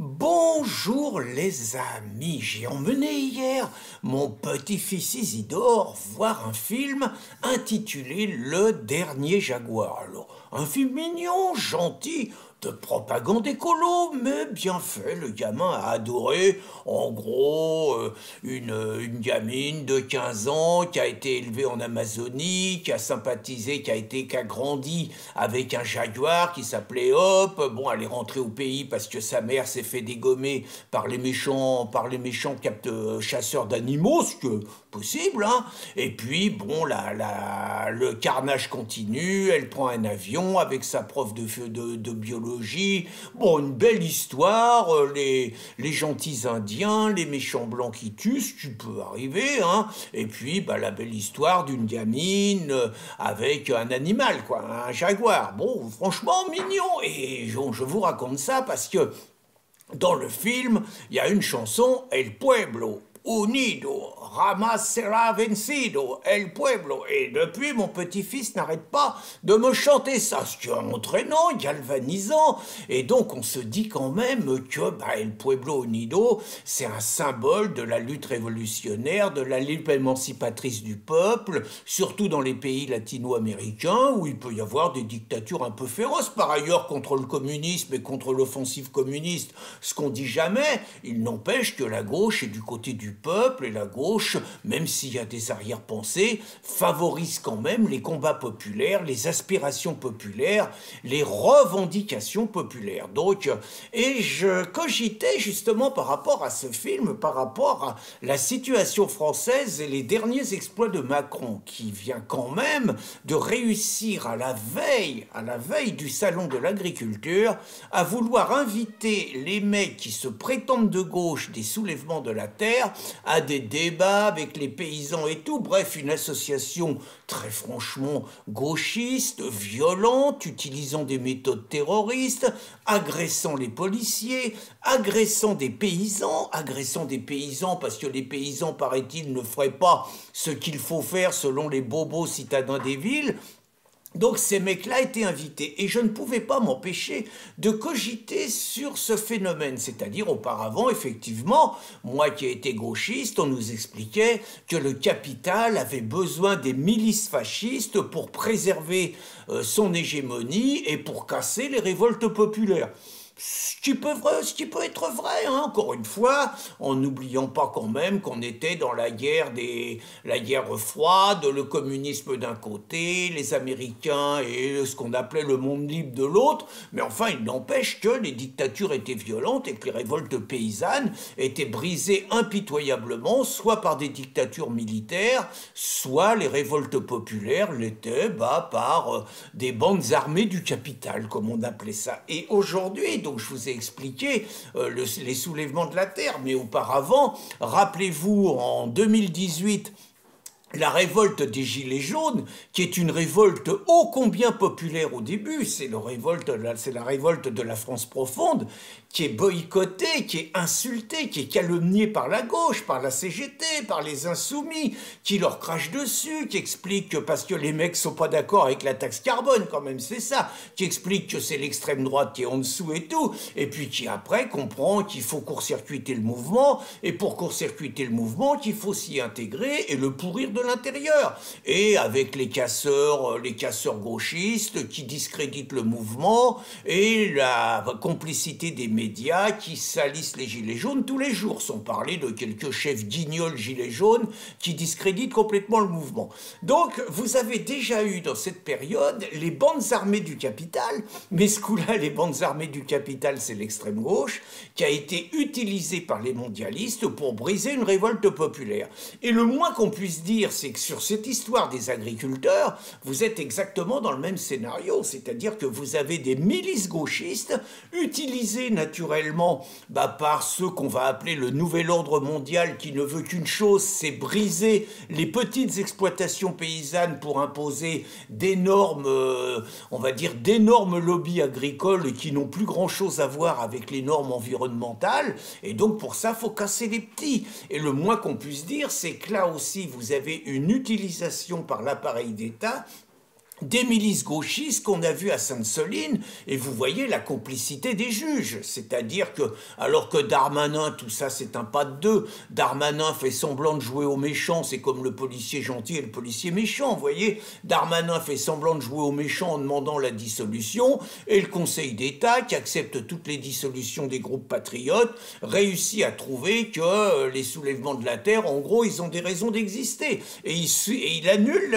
Bonjour les amis, j'ai emmené hier mon petit-fils Isidore voir un film intitulé Le Dernier Jaguar. Alors, un film mignon, gentil, de propagande écolo, mais bien fait, le gamin a adoré. En gros, une gamine de 15 ans qui a été élevée en Amazonie, qui a sympathisé, qui a grandi avec un jaguar qui s'appelait Hop. Bon, elle est rentrée au pays parce que sa mère s'est fait dégommer par les méchants chasseurs d'animaux, ce que possible, hein. Et puis, bon, le carnage continue, elle prend un avion avec sa prof de biologie. Bon, une belle histoire, les gentils indiens, les méchants blancs qui tuent, tu peux arriver, hein. Et puis, bah, la belle histoire d'une gamine avec un animal, quoi, un jaguar. Bon, franchement, mignon. Et je vous raconte ça parce que dans le film, il y a une chanson, El Pueblo. Unido, Rama sera vencido, El Pueblo. Et depuis, mon petit-fils n'arrête pas de me chanter ça, ce qui est entraînant, galvanisant. Et donc, on se dit quand même que El Pueblo Unido, c'est un symbole de la lutte révolutionnaire, de la lutte émancipatrice du peuple, surtout dans les pays latino-américains, où il peut y avoir des dictatures un peu féroces. Par ailleurs, contre le communisme et contre l'offensive communiste, ce qu'on dit jamais, il n'empêche que la gauche est du côté du peuple, et la gauche, même s'il y a des arrière-pensées, favorise quand même les combats populaires, les aspirations populaires, les revendications populaires. Donc, et je cogitais justement par rapport à ce film, par rapport à la situation française et les derniers exploits de Macron, qui vient quand même de réussir à la veille du salon de l'agriculture, à vouloir inviter les mecs qui se prétendent de gauche des soulèvements de la terre à des débats avec les paysans et tout. Bref, une association très franchement gauchiste, violente, utilisant des méthodes terroristes, agressant les policiers, agressant des paysans parce que les paysans, paraît-il, ne feraient pas ce qu'il faut faire selon les bobos citadins des villes. Donc ces mecs-là étaient invités et je ne pouvais pas m'empêcher de cogiter sur ce phénomène. C'est-à-dire auparavant, effectivement, moi qui ai été gauchiste, on nous expliquait que le capital avait besoin des milices fascistes pour préserver son hégémonie et pour casser les révoltes populaires. Ce qui peut être vrai, hein, encore une fois, en n'oubliant pas quand même qu'on était dans la guerre froide, le communisme d'un côté, les Américains et ce qu'on appelait le monde libre de l'autre, mais enfin, il n'empêche que les dictatures étaient violentes et que les révoltes paysannes étaient brisées impitoyablement, soit par des dictatures militaires, soit les révoltes populaires l'étaient par des bandes armées du capital, comme on appelait ça. Et aujourd'hui, donc je vous ai expliqué les soulèvements de la terre, mais auparavant, rappelez-vous, en 2018, la révolte des Gilets jaunes, qui est une révolte ô combien populaire au début, c'est la révolte de la France profonde, qui est boycottée, qui est insultée, qui est calomniée par la gauche, par la CGT, par les insoumis, qui leur crachent dessus, qui explique que parce que les mecs sont pas d'accord avec la taxe carbone, quand même c'est ça, qui explique que c'est l'extrême droite qui est en dessous et tout, et puis qui après comprend qu'il faut court-circuiter le mouvement, et pour court-circuiter le mouvement, qu'il faut s'y intégrer et le pourrir de l'intérieur. Et avec les casseurs gauchistes qui discréditent le mouvement et la complicité des médias qui salissent les gilets jaunes tous les jours, sans parler de quelques chefs guignols gilets jaunes qui discréditent complètement le mouvement. Donc, vous avez déjà eu dans cette période les bandes armées du capital, mais ce coup-là, les bandes armées du capital, c'est l'extrême gauche, qui a été utilisée par les mondialistes pour briser une révolte populaire. Et le moins qu'on puisse dire, c'est que sur cette histoire des agriculteurs, vous êtes exactement dans le même scénario, c'est-à-dire que vous avez des milices gauchistes utilisées naturellement par ceux qu'on va appeler le nouvel ordre mondial qui ne veut qu'une chose, c'est briser les petites exploitations paysannes pour imposer d'énormes, on va dire, d'énormes lobbies agricoles qui n'ont plus grand-chose à voir avec les normes environnementales. Et donc pour ça, il faut casser les petits. Et le moins qu'on puisse dire, c'est que là aussi, vous avez une utilisation par l'appareil d'État des milices gauchistes qu'on a vues à Sainte-Soline, et vous voyez la complicité des juges. C'est-à-dire que, alors que Darmanin, tout ça c'est un pas de deux, Darmanin fait semblant de jouer au méchant, c'est comme le policier gentil et le policier méchant, vous voyez. Darmanin fait semblant de jouer au méchant en demandant la dissolution, et le Conseil d'État, qui accepte toutes les dissolutions des groupes patriotes, réussit à trouver que les soulèvements de la terre, en gros, ils ont des raisons d'exister. Et il annule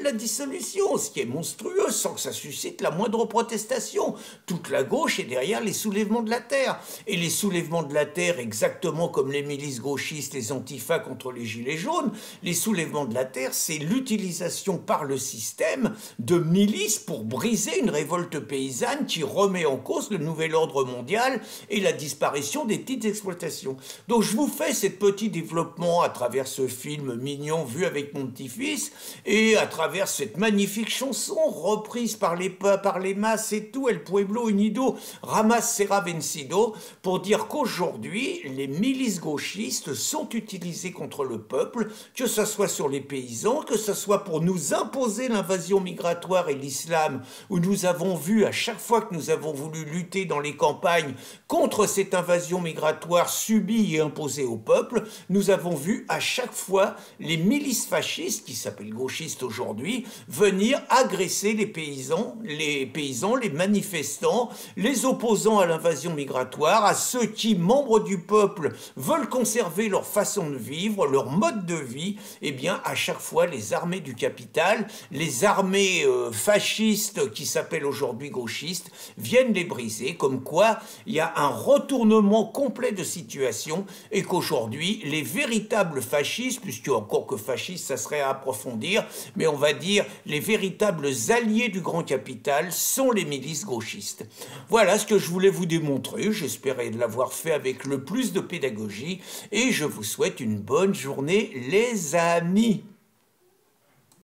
la dissolution, ce qui est monstrueux, sans que ça suscite la moindre protestation. Toute la gauche est derrière les soulèvements de la terre. Et les soulèvements de la terre, exactement comme les milices gauchistes, les antifas contre les gilets jaunes, les soulèvements de la terre, c'est l'utilisation par le système de milices pour briser une révolte paysanne qui remet en cause le nouvel ordre mondial et la disparition des petites exploitations. Donc je vous fais ce petit développement à travers ce film mignon vu avec mon petit-fils et à travers cette magnifique chanson reprise par les masses et tout, El Pueblo Unido Ramas Será Vencido, pour dire qu'aujourd'hui, les milices gauchistes sont utilisées contre le peuple, que ce soit sur les paysans, que ce soit pour nous imposer l'invasion migratoire et l'islam, où nous avons vu à chaque fois que nous avons voulu lutter dans les campagnes contre cette invasion migratoire subie et imposée au peuple, nous avons vu à chaque fois les milices fascistes, qui s'appellent gauchistes aujourd'hui, venir agresser les paysans, les manifestants, les opposants à l'invasion migratoire, à ceux qui, membres du peuple, veulent conserver leur façon de vivre, leur mode de vie. Eh bien, à chaque fois, les armées du capital, les armées fascistes qui s'appellent aujourd'hui gauchistes, viennent les briser, comme quoi il y a un retournement complet de situation et qu'aujourd'hui, les véritables fascistes, puisque encore que fascistes, ça serait à approfondir, mais on va dire les véritables alliés du grand capital sont les milices gauchistes. Voilà ce que je voulais vous démontrer. J'espérais l'avoir fait avec le plus de pédagogie et je vous souhaite une bonne journée, les amis.